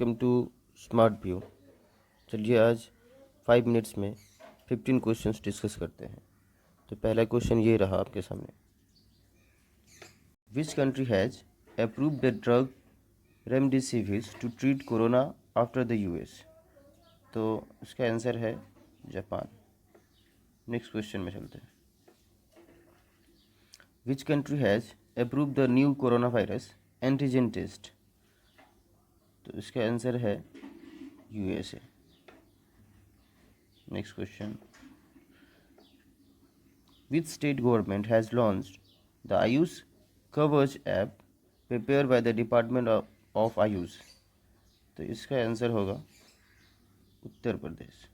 Welcome to smart view. चलिए आज 5 minutes में 15 क्वेश्चंस डिस्कस करते हैं। तो पहला क्वेश्चन ये रहा आपके सामने, which country has approved the drug remdesivir to treat corona after the US. तो इसका आंसर है जापान। नेक्स्ट क्वेश्चन में चलते हैं, which country has approved the new corona virus antigen test. तो इसका आंसर है USA. Next question, which state government has launched the Ayush Kavach app prepared by the Department of Ayush। तो इसका answer होगा Uttar Pradesh.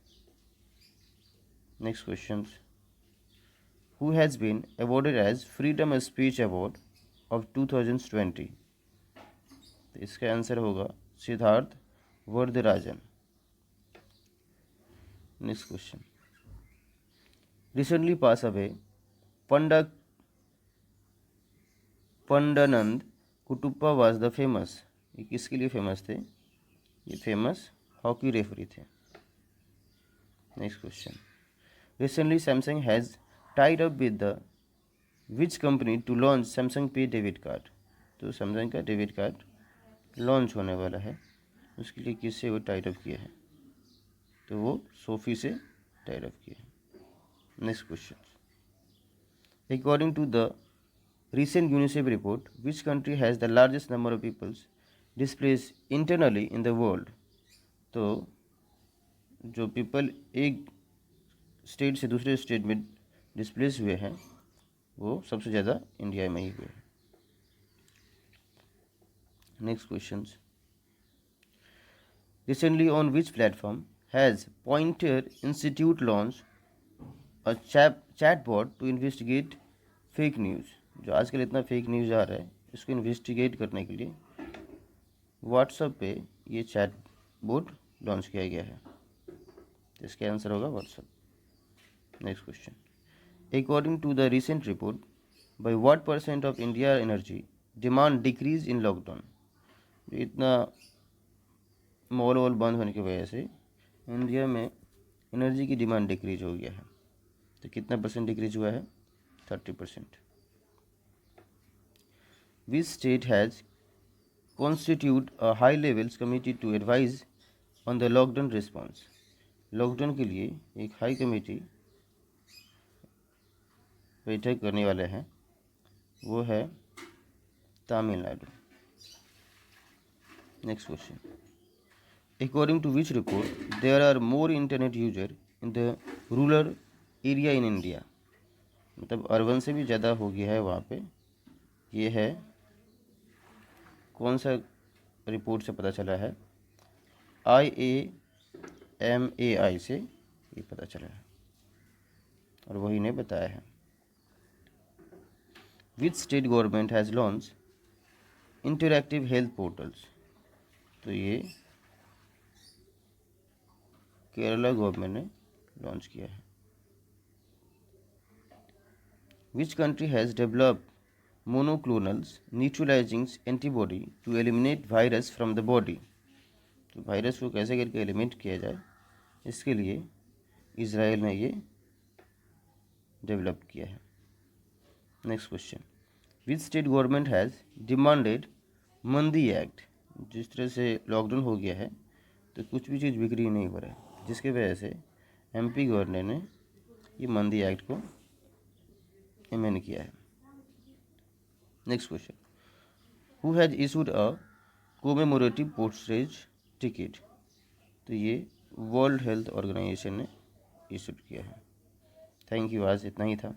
Next question, who has been awarded as Freedom of Speech Award of 2020। तो इसका answer होगा Siddharth Varadarajan. Next question, recently passed away Pandanand Kutuppa was the famous. ये किसके लिए famous थे? ये फेमस हॉकी रेफरी थे। Next question, recently Samsung has tied up with the which company to launch Samsung pay debit card. तो सैमसंग का debit card launch होने वाला है, उसके लिए किससे वो टाइड अप किया है? तो वो सोफी से टाइड अप किया है। Next question, according to the recent UNICEF report, which country has the largest number of people displaced internally in the world। तो जो पीपल एक स्टेट से दूसरे स्टेट में डिस्प्लेस हुए हैं वो सबसे ज़्यादा इंडिया में ही हुए हैं। Next question, recently on which platform has Poynter Institute launch a chatbot to investigate fake news. जो आजकल इतना फेक न्यूज़ आ रहा है इसको इन्वेस्टिगेट करने के लिए व्हाट्सएप पे ये चैट बोट लॉन्च किया गया है। तो इसका आंसर होगा WhatsApp. Next question, according to the recent report by what % of India energy demand decrease in lockdown. इतना मॉल वॉल बंद होने की वजह से इंडिया में एनर्जी की डिमांड डिक्रीज हो गया है। तो कितना % डिक्रीज हुआ है? 30%। Which state has constituted a high levels committee to advise on the lockdown response। Lockdown के लिए एक हाई कमेटी बैठक करने वाले हैं, वो है Tamil Nadu. Next question, according to which report there are more internet user in the rural area in India. मतलब अर्बन से भी ज़्यादा हो गया है वहाँ पे। ये है कौन सा रिपोर्ट से पता चला है? IAMAI से ये पता चला है और वही ने बताया है। Which state government has launch interactive health portals. तो ये केरला गवर्नमेंट ने लॉन्च किया है। Which country has developed monoclonal neutralizing antibody to eliminate virus from the body। तो वायरस को कैसे करके एलिमिनेट किया जाए इसके लिए इजराइल ने ये डेवलप किया है। Next question, which state government has demanded मंदी एक्ट। जिस तरह से लॉकडाउन हो गया है तो कुछ भी चीज़ बिक्री नहीं हो रहा है, जिसकी वजह से MP गवर्नर ने ये मंदी एक्ट को एमेंड किया है। Next question, who has issued a commemorative postage ticket. तो ये वर्ल्ड हेल्थ ऑर्गेनाइजेशन ने इशूड किया है। थैंक यू, आज इतना ही था।